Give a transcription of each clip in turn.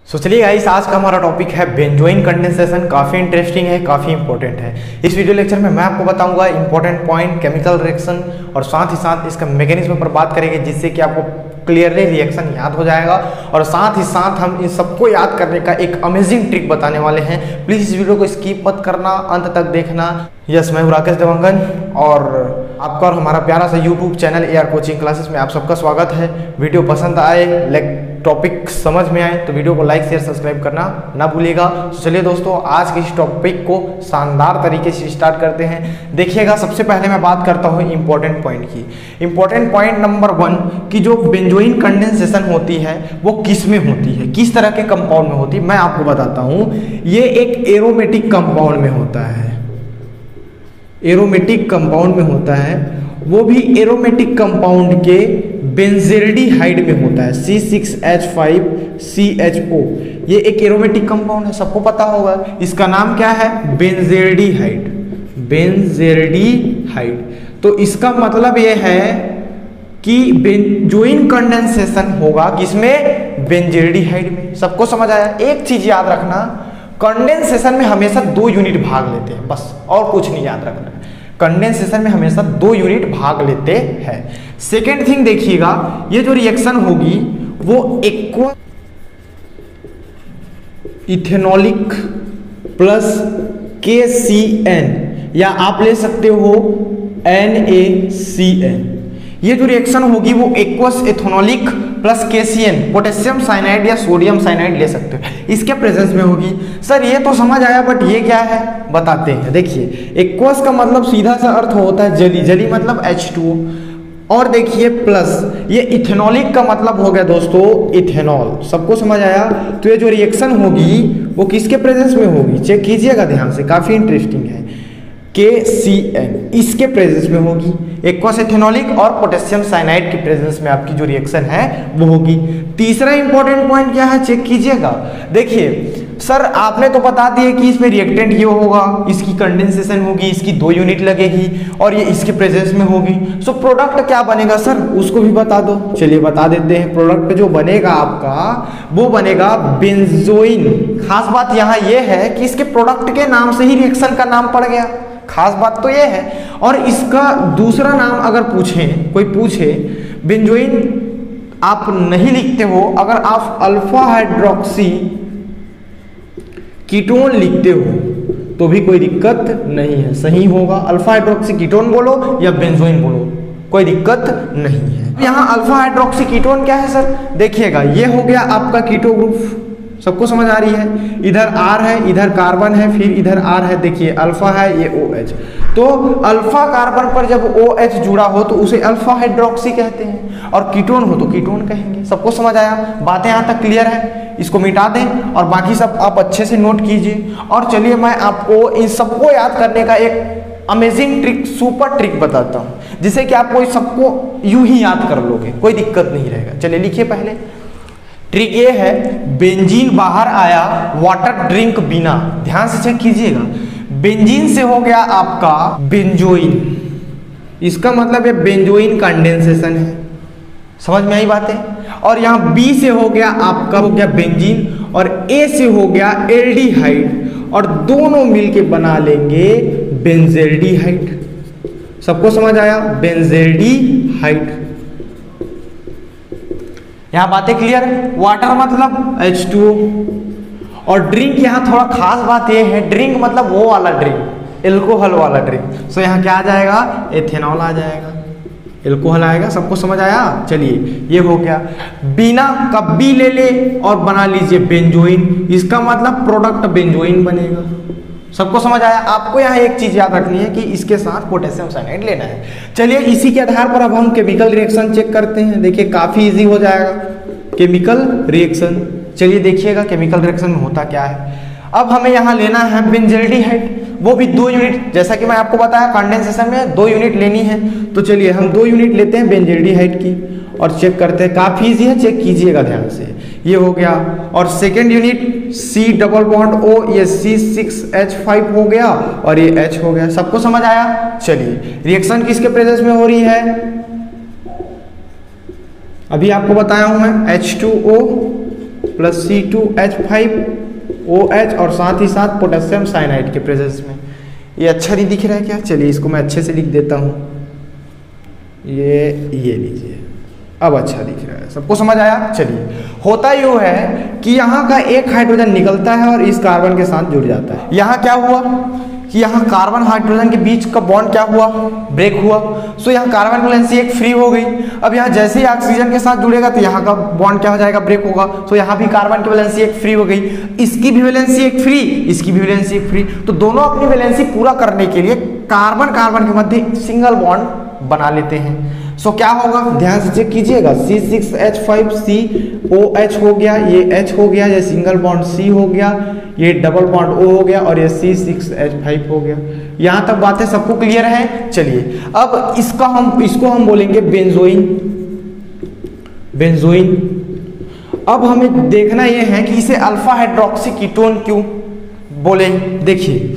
चलिए गाइस, आज का हमारा टॉपिक है बेंजोइन कंडेंसेशन। काफ़ी इंटरेस्टिंग है, काफ़ी इंपॉर्टेंट है। इस वीडियो लेक्चर में मैं आपको बताऊंगा इंपॉर्टेंट पॉइंट, केमिकल रिएक्शन और साथ ही साथ इसका मैकेनिज्म पर बात करेंगे, जिससे कि आपको क्लियरली रिएक्शन याद हो जाएगा। और साथ ही साथ हम इन सबको याद करने का एक अमेजिंग ट्रिक बताने वाले हैं। प्लीज़ इस वीडियो को स्किप मत करना, अंत तक देखना। यस, मैं हूँ राकेश देवांगन और आपका और हमारा प्यारा सा YouTube channel AR coaching classes में आप सबका स्वागत है। वीडियो पसंद आए, टॉपिक समझ में आए तो वीडियो को लाइक शेयर सब्सक्राइब करना ना भूलिएगा। तो चलिए दोस्तों, आज के इस टॉपिक को शानदार तरीके से स्टार्ट करते हैं। देखिएगा, सबसे पहले मैं बात करता हूँ इंपॉर्टेंट पॉइंट की। इंपॉर्टेंट पॉइंट नंबर 1 की जो बेंजोइन कंडेंसेशन होती है वो किस में होती है, किस तरह के कंपाउंड में होती है, मैं आपको बताता हूँ। ये एक एरोमेटिक कंपाउंड में होता है, एरोमेटिक कंपाउंड में होता है, वो भी एरोमेटिक कंपाउंड के बेंजेल्डिहाइड में होता है, C6H5CHO। ये एक एरोमेटिक कंपाउंड है, सबको पता होगा। इसका नाम क्या है? Benzaldehyde, benzaldehyde. तो इसका मतलब ये है कि बेंजोइन कंडेंसेशन होगा किसमें? बेंजेल्डिहाइड में। सबको समझ आया? एक चीज याद रखना, कंडेंसेशन में हमेशा 2 यूनिट भाग लेते हैं, बस, और कुछ नहीं याद रखना। कंडेंसेशन में हमेशा 2 यूनिट भाग लेते हैं। सेकेंड थिंग देखिएगा, ये जो रिएक्शन होगी वो एक्वा इथेनॉलिक प्लस KCN, या आप ले सकते हो NaCN। ये जो रिएक्शन होगी वो aqueous ethanolic plus KCN, potassium cyanide या सोडियम साइनाइड ले सकते हो, इसके प्रेजेंस में होगी। सर ये तो समझ आया, बट ये क्या है बताते हैं। देखिए, एक्वस का मतलब सीधा सा अर्थ होता है जली, जली मतलब H2O। और देखिए प्लस, ये इथेनॉलिक का मतलब हो गया दोस्तों इथेनॉल। सबको समझ आया? तो ये जो रिएक्शन होगी वो किसके प्रेजेंस में होगी? चेक कीजिएगा ध्यान से, काफी इंटरेस्टिंग है। KCN इसके प्रेजेंस में होगी, एक्वस इथेनॉलिक और पोटेशियम साइनाइड के प्रेजेंस में आपकी जो रिएक्शन है वो होगी। तीसरा इंपॉर्टेंट पॉइंट क्या है, चेक कीजिएगा। देखिए सर, आपने तो बता दिया कि इसमें रिएक्टेंट ये होगा, इसकी कंडेंसेशन होगी, इसकी 2 यूनिट लगेगी और ये इसके प्रेजेंस में होगी। सो प्रोडक्ट क्या बनेगा सर, उसको भी बता दो। चलिए बता देते हैं। प्रोडक्ट जो बनेगा आपका वो बनेगा बेंजोइन। खास बात यहाँ ये है कि इसके प्रोडक्ट के नाम से ही रिएक्शन का नाम पड़ गया, खास बात तो ये है। और इसका दूसरा नाम अगर कोई पूछे, बेंजोइन आप नहीं लिखते हो, अगर आप अल्फा हाइड्रोक्सी कीटोन लिखते हो तो भी कोई दिक्कत नहीं है, सही होगा। अल्फा हाइड्रोक्सी कीटोन बोलो या बेंजोइन बोलो, कोई दिक्कत नहीं है। यहाँ अल्फा हाइड्रोक्सी कीटोन क्या है सर? देखिएगा, ये हो गया आपका कीटो ग्रुप। सबको समझ आ रही है? इधर R है, इधर कार्बन है, फिर इधर R है। देखिए अल्फा है, ये OH। तो अल्फा कार्बन पर जब OH जुड़ा हो तो उसे अल्फा हाइड्रोक्सी कहते हैं, और कीटोन हो तो कीटोन कहेंगे। सबको समझ आया? बातें यहाँ तक क्लियर है? इसको मिटा दें और बाकी सब आप अच्छे से नोट कीजिए। और चलिए मैं आपको इन सबको याद करने का एक अमेजिंग ट्रिक, सुपर ट्रिक बताता हूँ, जिससे कि आपको इस सबको यूं ही याद कर लोगे, कोई दिक्कत नहीं रहेगा। चलिए लिखिए पहले। ट्रिक ये है, बेंजीन बाहर आया वाटर ड्रिंक बिना। ध्यान से चेक कीजिएगा, बेंजीन से हो गया आपका बेंजोइन, इसका मतलब ये बेंजोइन कंडेंसेशन है। समझ में आई बातें? और यहाँ B से हो गया आपका हो गया बेंजीन, और A से हो गया एल्डिहाइड, और दोनों मिलके बना लेंगे बेंजेल्डिहाइड। सबको समझ आया? बेंजेल्डिहाइड। यहाँ बातें क्लियर? वाटर मतलब H2O, और ड्रिंक यहाँ थोड़ा खास बात ये है, ड्रिंक मतलब वो वाला ड्रिंक, एल्कोहल वाला ड्रिंक। सो यहाँ क्या आ जाएगा? एथेनॉल आ जाएगा, एल्कोहल आएगा। सबको समझ आया? चलिए ये हो गया। बिना का B ले ले और बना लीजिए बेंजोइन, इसका मतलब प्रोडक्ट बेंजोइन बनेगा। सबको समझ आया? आपको यहाँ एक चीज याद रखनी है कि इसके साथ पोटेशियम साइनाइड लेना है। चलिए इसी के आधार पर अब हम केमिकल रिएक्शन चेक करते हैं। देखिए काफी इजी हो जाएगा केमिकल रिएक्शन। चलिए देखिएगा केमिकल रिएक्शन में होता क्या है। अब हमें यहाँ लेना है बेंजेल्डिहाइड, वो भी 2 यूनिट, जैसा कि मैं आपको बताया कंडेंसेशन में 2 यूनिट लेनी है। तो चलिए हम 2 यूनिट लेते हैं बेंजेल्डिहाइड की और चेक करते हैं। काफी इजी है, चेक कीजिएगा ध्यान से। ये हो गया, और second unit C double bond O, ये C6H5 हो गया और ये H हो गया। सबको समझ आया? चलिए रिएक्शन किसके प्रेजेंस में हो रही है? अभी आपको बताया हूं मैं, H2O प्लस C2H5OH और साथ ही साथ पोटेशियम साइनाइड के प्रेजेंस में। ये अच्छा नहीं दिख रहा है क्या? चलिए इसको मैं अच्छे से लिख देता हूँ। ये लीजिए, अब अच्छा दिख रहा है। सबको समझ आया? चलिए, होता यूँ है कि यहाँ का एक हाइड्रोजन निकलता है और इस कार्बन के साथ जुड़ जाता है। यहाँ क्या हुआ कि यहाँ कार्बन हाइड्रोजन के बीच का बॉन्ड क्या हुआ? ब्रेक हुआ। सो यहाँ कार्बन की वैलेंसी एक फ्री हो गई। अब यहाँ जैसे ही ऑक्सीजन के साथ जुड़ेगा तो यहाँ का बॉन्ड क्या हो जाएगा? ब्रेक होगा। सो यहाँ भी कार्बन की वैलेंसी एक फ्री हो गई, इसकी भी वैलेंसी एक फ्री, इसकी भी वैलेंसी एक फ्री। तो दोनों अपनी वैलेंसी पूरा करने के लिए कार्बन कार्बन के मध्य सिंगल बॉन्ड बना लेते हैं। सो क्या होगा? ध्यान से चेक कीजिएगा। C6H5COH हो गया, ये H हो गया, ये सिंगल बॉन्ड C हो गया, ये डबल बॉन्ड O हो गया और ये C6H5 हो गया। यहाँ तक बातें सबको क्लियर है? चलिए, अब इसको हम बोलेंगे बेंजोइन। अब हमें देखना ये है कि इसे अल्फा हाइड्रोक्सी कीटोन क्यों बोले। देखिए,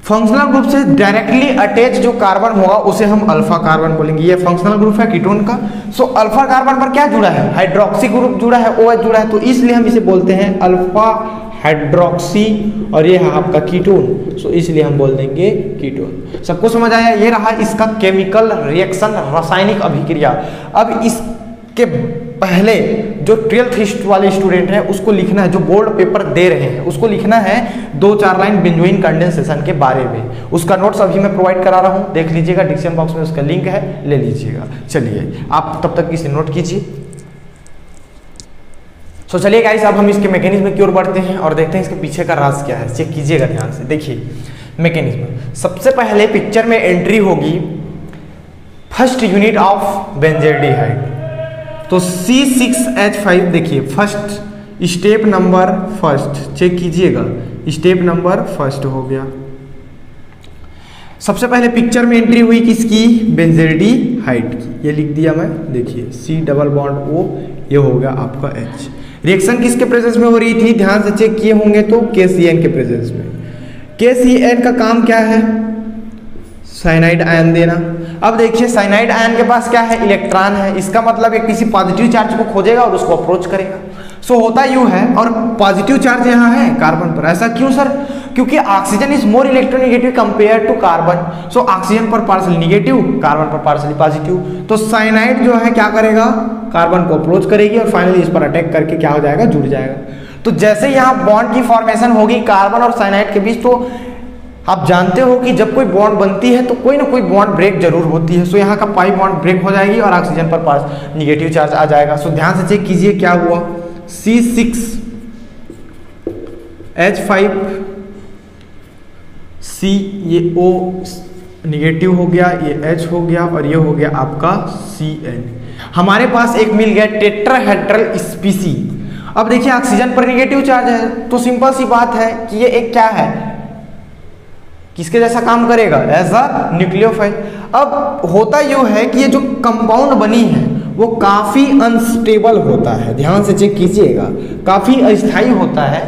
फंक्शनल ग्रुप से डायरेक्टली अटैच जो कार्बन होगा उसे हम अल्फा कार्बन बोलेंगे। ये फंक्शनल ग्रुप है कीटोन का। सो अल्फा कार्बन पर क्या जुड़ा है? हाइड्रोक्सी ग्रुप जुड़ा है, OH जुड़ा है, तो इसलिए हम इसे बोलते हैं अल्फा हाइड्रोक्सी और ये है आपका कीटोन। सो इसलिए हम बोल देंगे कीटोन। सबको समझ आया? ये रहा इसका केमिकल रिएक्शन, रासायनिक अभिक्रिया। अब इसके पहले जो 12th वाले स्टूडेंट हैं उसको लिखना है, जो बोर्ड पेपर दे रहे हैं उसको लिखना है 2-4 लाइन बेंजोइन कंडेंसेशन के बारे में। उसका नोट्स अभी मैं प्रोवाइड करा रहा हूं, देख लीजिएगा, डिस्क्रिप्शन बॉक्स में उसका लिंक है, ले लीजिएगा। चलिए, आप तब तक इसे नोट कीजिए। सो चलिए गाइस, अब हम इसके मैकेनिज्म की ओर बढ़ते हैं और देखते हैं इसके पीछे का राज क्या है। चेक कीजिएगा ध्यान से। देखिए मैकेनिज्म, सबसे पहले पिक्चर में एंट्री होगी फर्स्ट यूनिट ऑफ बेंजोल्डिहाइड, तो C6H5। देखिए first step number first, check कीजिएगा, स्टेप नंबर फर्स्ट हो गया। सबसे पहले पिक्चर में एंट्री हुई किसकी? बेंजोल्डिहाइड की। ये लिख दिया मैं, देखिए C डबल बॉन्ड O, ये हो गया आपका H। रिएक्शन किसके प्रेजेंस में हो रही थी? ध्यान से चेक किए होंगे तो KCN के प्रेजेंस में। KCN का काम क्या है? साइनाइड आयन देना। अब देखिए साइनाइड आयन के पास क्या है? इलेक्ट्रॉन है। इसका मतलब ये किसी पॉजिटिव चार्ज को खोजेगा और उसको अप्रोच करेगा। सो होता यूं है, और पॉजिटिव चार्ज यहाँ है कार्बन पर। ऐसा क्यों सर? क्योंकि oxygen is more electronegative compare to carbon. So oxygen पर पार्शियली नेगेटिव, कार्बन पर पार्शियली पॉजिटिव। तो साइनाइड जो है क्या करेगा? कार्बन को अप्रोच करेगी और फाइनली इस पर अटैक करके क्या हो जाएगा? जुड़ जाएगा। तो जैसे यहाँ बॉन्ड की फॉर्मेशन होगी कार्बन और साइनाइड के बीच, तो आप जानते हो कि जब कोई बॉन्ड बनती है तो कोई ना कोई बॉन्ड ब्रेक जरूर होती है। सो यहाँ का पाई बॉन्ड ब्रेक हो जाएगी और ऑक्सीजन पर निगेटिव चार्ज आ जाएगा। सो ध्यान से चेक कीजिए क्या हुआ। C6H5 C, ये O निगेटिव हो गया, ये H हो गया और ये हो गया आपका Cn। हमारे पास एक मिल गया टेट्राहेड्रल स्पीसी। अब देखिए ऑक्सीजन पर निगेटिव चार्ज है, तो सिंपल सी बात है कि ये एक क्या है? किसके जैसा काम करेगा? As a nucleophile. अब होता यूं है कि ये जो कंपाउंड बनी है वो काफी अनस्टेबल होता है। ध्यान से चेक कीजिएगा, काफी अस्थायी होता है।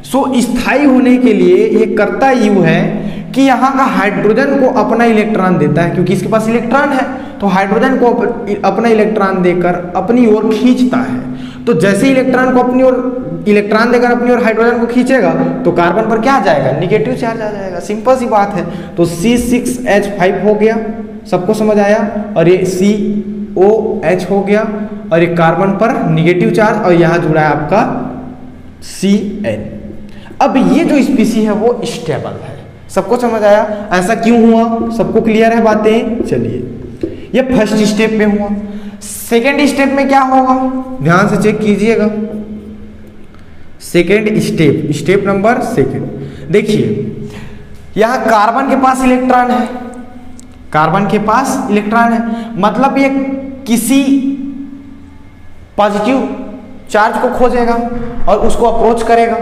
सो स्थायी होने के लिए ये करता यूं है कि यहाँ का हाइड्रोजन को अपना इलेक्ट्रॉन देता है, क्योंकि इसके पास इलेक्ट्रॉन है, तो हाइड्रोजन को अपना इलेक्ट्रॉन देकर अपनी ओर खींचता है। तो जैसे इलेक्ट्रॉन को अपनी ओर इलेक्ट्रॉन देकर अपनी ओर हाइड्रोजन को खींचेगा तो कार्बन पर क्या आ जाएगा? निगेटिव चार्ज आ जाएगा। सिंपल सी बात है। तो C6H5 हो गया, सबको समझ आया, और ये COH हो गया और ये कार्बन पर निगेटिव चार्ज और यहाँ जुड़ा है आपका Cn। अब ये जो स्पीसी है वो स्टेबल है। सबको समझ आया ऐसा क्यों हुआ? सबको क्लियर है बातें? चलिए, ये फर्स्ट स्टेप में हुआ। सेकेंड स्टेप में क्या होगा? ध्यान से चेक कीजिएगा। Second step, step number second. देखिए यहां कार्बन के पास इलेक्ट्रॉन है, कार्बन के पास इलेक्ट्रॉन है, मतलब ये किसी पॉजिटिव चार्ज को खोजेगा और उसको अप्रोच करेगा।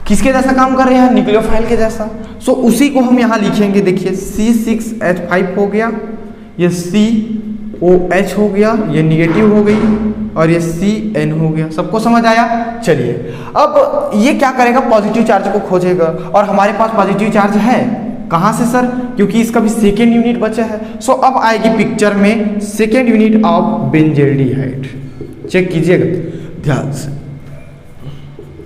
किसके जैसा काम कर रहे हैं? न्यूक्लियोफाइल के जैसा। सो उसी को हम यहां लिखेंगे। देखिए C6H5 हो गया, ये COH हो गया, ये निगेटिव हो गई और ये Cn हो गया। सबको समझ आया? चलिए, अब ये क्या करेगा? पॉजिटिव चार्ज को खोजेगा, और हमारे पास पॉजिटिव चार्ज है। कहां से सर? क्योंकि इसका भी सेकेंड यूनिट बचा है। सो अब आएगी पिक्चर में सेकेंड यूनिट ऑफ बेंजोल्डिहाइड। चेक कीजिएगा ध्यान से।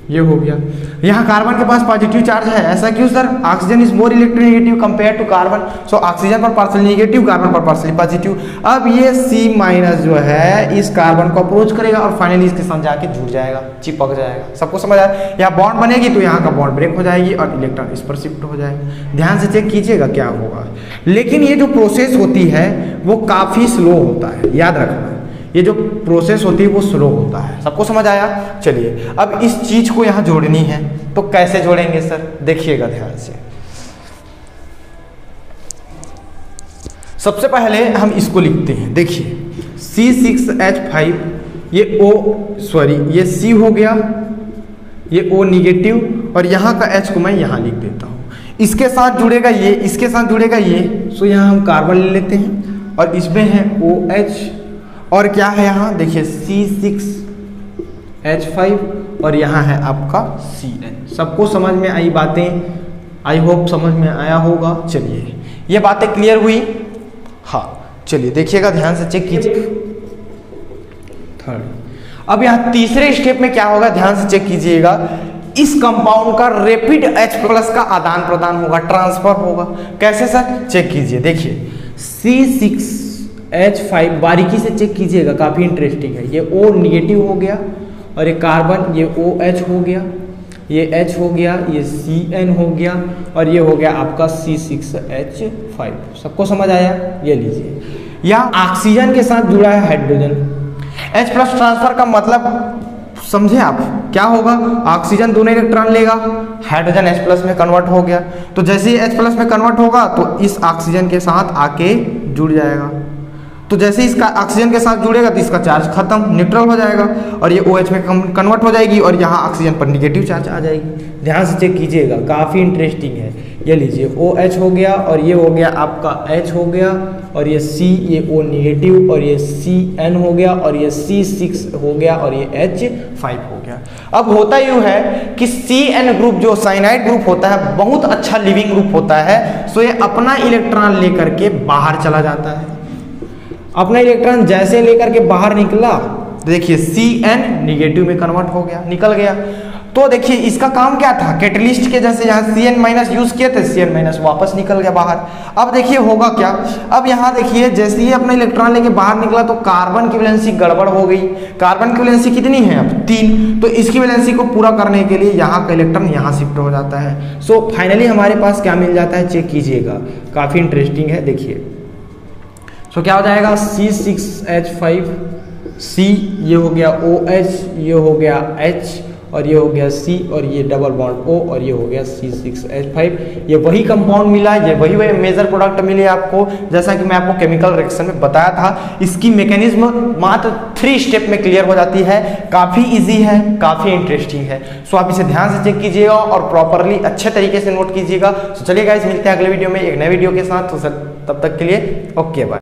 ये हो गया। यहाँ कार्बन के पास पॉजिटिव चार्ज है, ऐसा क्यों sir? Oxygen is more electronegative compare to carbon, so oxygen पर पार्शियली नेगेटिव, कार्बन पर पार्शियली पॉजिटिव। अब ये C- जो है इस कार्बन को अप्रोच करेगा और फाइनली इसके साथ जाके जुड़ जाएगा, चिपक जाएगा। सबको समझ आया? यहाँ बॉन्ड बनेगी तो यहाँ का बॉन्ड ब्रेक हो जाएगी और इलेक्ट्रॉन इस पर शिफ्ट हो जाएगा। ध्यान से चेक कीजिएगा क्या होगा। लेकिन ये जो प्रोसेस होती है वो काफी स्लो होता है, याद रखना, ये जो प्रोसेस होती है वो स्लो होता है। सबको समझ आया? चलिए अब इस चीज को यहाँ जोड़नी है तो कैसे जोड़ेंगे सर? देखिएगा ध्यान से। सबसे पहले हम इसको लिखते हैं, देखिए C6H5, ये ये C हो गया, ये O निगेटिव और यहाँ का H को मैं यहाँ लिख देता हूँ। इसके साथ जुड़ेगा ये, इसके साथ जुड़ेगा ये, सो यहाँ हम कार्बन ले लेते हैं और इसमें है OH और क्या है यहाँ देखिए C6H5 और यहाँ है आपका Cn। सबको समझ में आई बातें? आई होप समझ में आया होगा। चलिए ये बातें क्लियर हुई? हाँ चलिए देखिएगा ध्यान से, चेक कीजिए। थर्ड, अब यहाँ तीसरे स्टेप में क्या होगा, ध्यान से चेक कीजिएगा। इस कंपाउंड का रैपिड H+ का आदान प्रदान होगा, ट्रांसफर होगा। कैसे सर? चेक कीजिए, देखिए C6H5 बारीकी से चेक कीजिएगा, काफी इंटरेस्टिंग है। ये O निगेटिव हो गया और ये कार्बन, ये OH हो गया, ये H हो गया, ये Cn हो गया और ये हो गया आपका C6H5। सबको समझ आया? ये लीजिए, यहाँ ऑक्सीजन के साथ जुड़ा है हाइड्रोजन। H+ ट्रांसफर का मतलब समझे आप? क्या होगा? ऑक्सीजन दोनों इलेक्ट्रॉन लेगा, हाइड्रोजन H+ में कन्वर्ट हो गया, तो जैसे ही H+ में कन्वर्ट होगा तो इस ऑक्सीजन के साथ आके जुड़ जाएगा। तो जैसे इसका ऑक्सीजन के साथ जुड़ेगा तो इसका चार्ज खत्म, न्यूट्रल हो जाएगा और ये OH में कन्वर्ट हो जाएगी और यहाँ ऑक्सीजन पर निगेटिव चार्ज आ जाएगी। ध्यान से चेक कीजिएगा, काफ़ी इंटरेस्टिंग है। ये लीजिए OH हो गया और ये हो गया आपका H हो गया और ये C, ये O निगेटिव और ये Cn हो गया और ये C6 हो गया और ये H5 हो गया। अब होता यूँ है कि Cn ग्रुप जो साइनाइड ग्रुप होता है बहुत अच्छा लिविंग ग्रुप होता है, सो ये अपना इलेक्ट्रॉन लेकर के बाहर चला जाता है। अपना इलेक्ट्रॉन जैसे लेकर के बाहर निकला देखिए Cn निगेटिव में कन्वर्ट हो गया, निकल गया। तो देखिए इसका काम क्या था, कैटलिस्ट के जैसे यहाँ Cn- यूज किए थे, Cn- वापस निकल गया बाहर। अब देखिए होगा क्या, अब यहाँ देखिए जैसे ही अपना इलेक्ट्रॉन लेके बाहर निकला तो कार्बन की वैलेंसी गड़बड़ हो गई। कार्बन की वैलेंसी कितनी है अब? 3। तो इसकी वैलेंसी को पूरा करने के लिए यहाँ का इलेक्ट्रॉन यहाँ शिफ्ट हो जाता है। सो फाइनली हमारे पास क्या मिल जाता है, चेक कीजिएगा, काफी इंटरेस्टिंग है। देखिए सो क्या हो जाएगा, C6H5, C ये हो गया OH, ये हो गया H और ये हो गया C और ये डबल बॉन्ड O और ये हो गया C6H5। ये वही कंपाउंड मिला, ये वही मेजर प्रोडक्ट मिले आपको, जैसा कि मैं आपको केमिकल रिएक्शन में बताया था। इसकी मैकेनिज्म मात्र 3 स्टेप में क्लियर हो जाती है, काफ़ी इजी है, काफ़ी इंटरेस्टिंग है। सो आप इसे ध्यान से चेक कीजिएगा और प्रॉपरली अच्छे तरीके से नोट कीजिएगा। तो चलिए गाइस, मिलते हैं अगले वीडियो में एक नए वीडियो के साथ। तो तब तक के लिए ओके बाय।